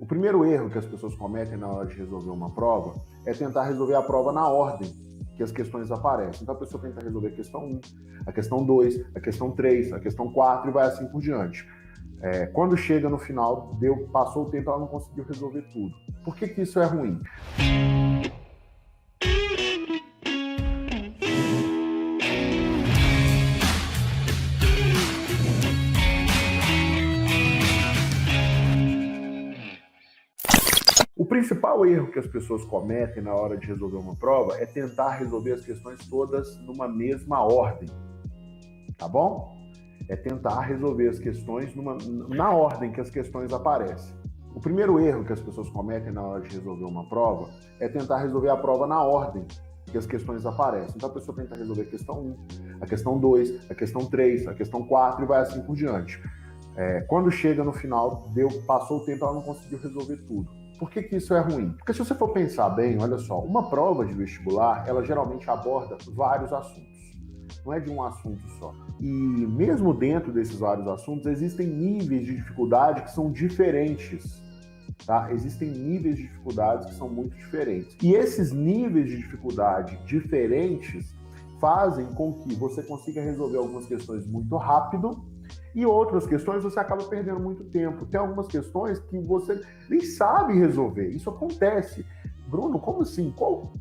O primeiro erro que as pessoas cometem na hora de resolver uma prova é tentar resolver a prova na ordem que as questões aparecem. Então a pessoa tenta resolver a questão 1, a questão 2, a questão 3, a questão 4 e vai assim por diante. Quando chega no final, passou o tempo, ela não conseguiu resolver tudo. Por que isso é ruim? O principal erro que as pessoas cometem na hora de resolver uma prova é tentar resolver as questões todas numa mesma ordem, tá bom? É tentar resolver as questões na ordem que as questões aparecem. O primeiro erro que as pessoas cometem na hora de resolver uma prova é tentar resolver a prova na ordem que as questões aparecem. Então a pessoa tenta resolver a questão 1, a questão 2, a questão 3, a questão 4 e vai assim por diante. Quando chega no final, passou o tempo, ela não conseguiu resolver tudo. Por que isso é ruim? Porque se você for pensar bem, olha só, uma prova de vestibular, ela geralmente aborda vários assuntos. Não é de um assunto só. E mesmo dentro desses vários assuntos, existem níveis de dificuldade que são diferentes. Tá? Existem níveis de dificuldades que são muito diferentes. E esses níveis de dificuldade diferentes fazem com que você consiga resolver algumas questões muito rápido e outras questões você acaba perdendo muito tempo. Tem algumas questões que você nem sabe resolver. Isso acontece. Bruno, como assim?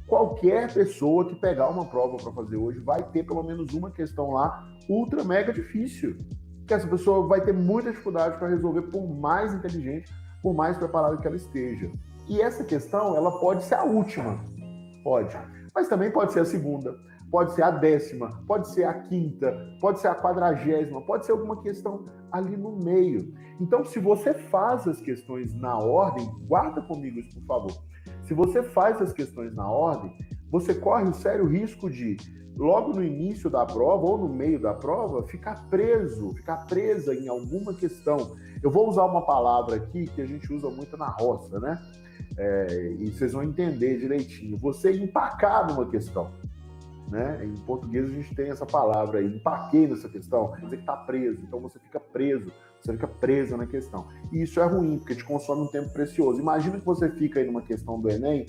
Qualquer pessoa que pegar uma prova para fazer hoje vai ter pelo menos uma questão lá ultra mega difícil. Que essa pessoa vai ter muita dificuldade para resolver, por mais inteligente, por mais preparada que ela esteja. E essa questão, ela pode ser a última. Pode. Mas também pode ser a segunda. Pode ser a 10ª, pode ser a 5ª, pode ser a 40ª, pode ser alguma questão ali no meio. Então, se você faz as questões na ordem, guarda comigo isso, por favor. Se você faz as questões na ordem, você corre o sério risco de, logo no início da prova ou no meio da prova, ficar presa em alguma questão. Eu vou usar uma palavra aqui que a gente usa muito na roça, né? E vocês vão entender direitinho. Você empacar numa questão. Né? Em português a gente tem essa palavra aí, empaquei nessa questão, quer dizer que está preso, então você fica preso, você fica presa na questão. E isso é ruim, porque te consome um tempo precioso. Imagina que você fica aí numa questão do Enem,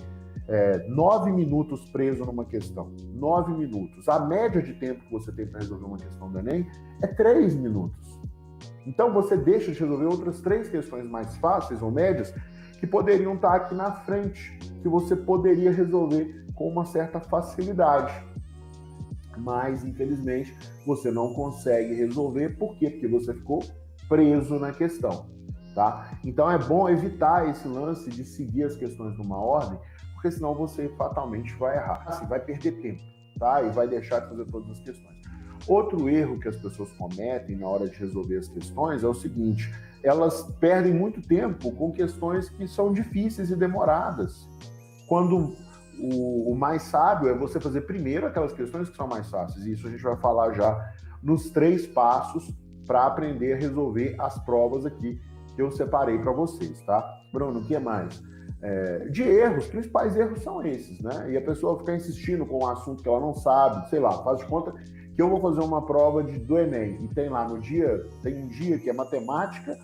9 minutos preso numa questão, 9 minutos. A média de tempo que você tem para resolver uma questão do Enem é 3 minutos. Então você deixa de resolver outras 3 questões mais fáceis ou médias que poderiam estar aqui na frente, que você poderia resolver com uma certa facilidade. Mas, infelizmente, você não consegue resolver. Por quê? Porque você ficou preso na questão, tá? Então, é bom evitar esse lance de seguir as questões numa ordem, porque senão você fatalmente vai errar. Assim, vai perder tempo, tá? E vai deixar de fazer todas as questões. Outro erro que as pessoas cometem na hora de resolver as questões é o seguinte: elas perdem muito tempo com questões que são difíceis e demoradas. Quando o mais sábio é você fazer primeiro aquelas questões que são mais fáceis. E isso a gente vai falar já nos 3 passos para aprender a resolver as provas aqui que eu separei para vocês, tá? Bruno, o que mais? De erros, os principais erros são esses, né? E a pessoa ficar insistindo com um assunto que ela não sabe, sei lá, faz de conta que eu vou fazer uma prova do Enem e tem lá tem um dia que é matemática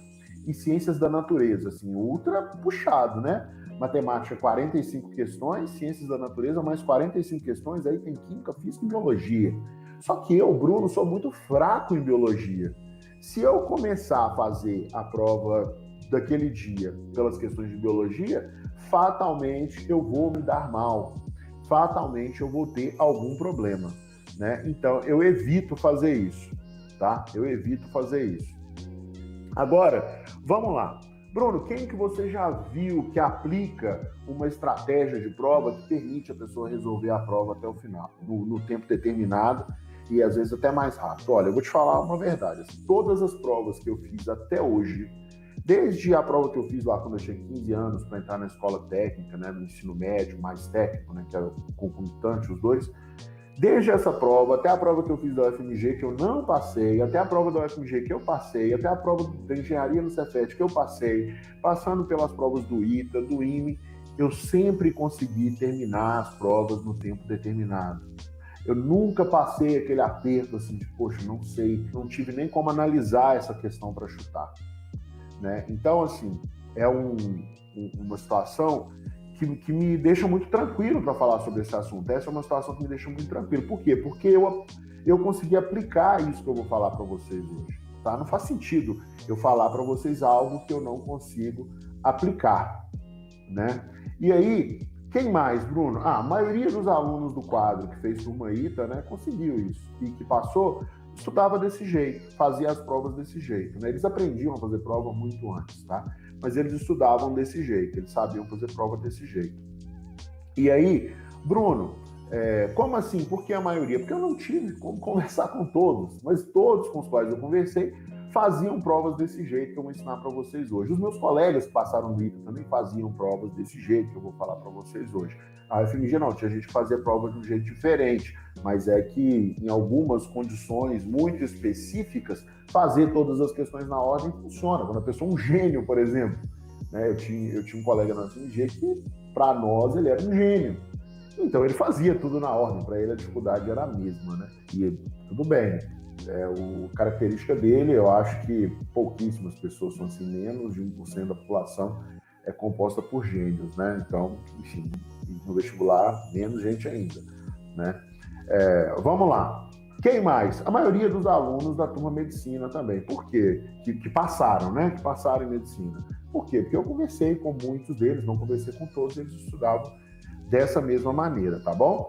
e ciências da natureza, assim, ultra puxado, né? Matemática, 45 questões, ciências da natureza, mais 45 questões, aí tem química, física e biologia. Só que eu, Bruno, sou muito fraco em biologia. Se eu começar a fazer a prova daquele dia pelas questões de biologia, fatalmente eu vou me dar mal. Fatalmente eu vou ter algum problema, né? Então, eu evito fazer isso, tá? Eu evito fazer isso. Agora, vamos lá. Bruno, quem que você já viu que aplica uma estratégia de prova que permite a pessoa resolver a prova até o final, no tempo determinado e às vezes até mais rápido? Olha, eu vou te falar uma verdade. Assim, todas as provas que eu fiz até hoje, desde a prova que eu fiz lá quando eu tinha 15 anos para entrar na escola técnica, né, no ensino médio, mais técnico, né, que era concomitante os dois, desde essa prova, até a prova que eu fiz da UFMG, que eu não passei, até a prova da UFMG que eu passei, até a prova da engenharia no Cefet que eu passei, passando pelas provas do ITA, do IME, eu sempre consegui terminar as provas no tempo determinado. Eu nunca passei aquele aperto assim de, poxa, não sei, não tive nem como analisar essa questão para chutar, né? Então, assim, é uma situação que me deixa muito tranquilo para falar sobre esse assunto. Essa é uma situação que me deixa muito tranquilo. Por quê? Porque eu consegui aplicar isso que eu vou falar para vocês hoje. Tá? Não faz sentido eu falar para vocês algo que eu não consigo aplicar, né? E aí, quem mais, Bruno? A maioria dos alunos do quadro que fez turma ITA, né, conseguiu isso. E que passou, estudava desse jeito, fazia as provas desse jeito, né? Eles aprendiam a fazer prova muito antes, tá? Mas eles estudavam desse jeito, eles sabiam fazer prova desse jeito. E aí, Bruno, como assim? Por que a maioria? Porque eu não tive como conversar com todos, mas todos com os quais eu conversei faziam provas desse jeito que eu vou ensinar para vocês hoje. Os meus colegas que passaram no ITA também faziam provas desse jeito que eu vou falar para vocês hoje. A FMG não, tinha gente que fazia prova de um jeito diferente, mas é que em algumas condições muito específicas, fazer todas as questões na ordem funciona. Quando a pessoa é um gênio, por exemplo, né? Eu tinha um colega na FMG que, para nós, ele era um gênio. Então ele fazia tudo na ordem, para ele a dificuldade era a mesma, né? E tudo bem. A característica dele, eu acho que pouquíssimas pessoas são assim, menos de 1% da população é composta por gênios, né? Então, enfim, no vestibular, menos gente ainda, né? Vamos lá. Quem mais? A maioria dos alunos da turma medicina também. Por quê? Que passaram, né? Que passaram em medicina. Por quê? Porque eu conversei com muitos deles, não conversei com todos, eles estudavam dessa mesma maneira, tá bom?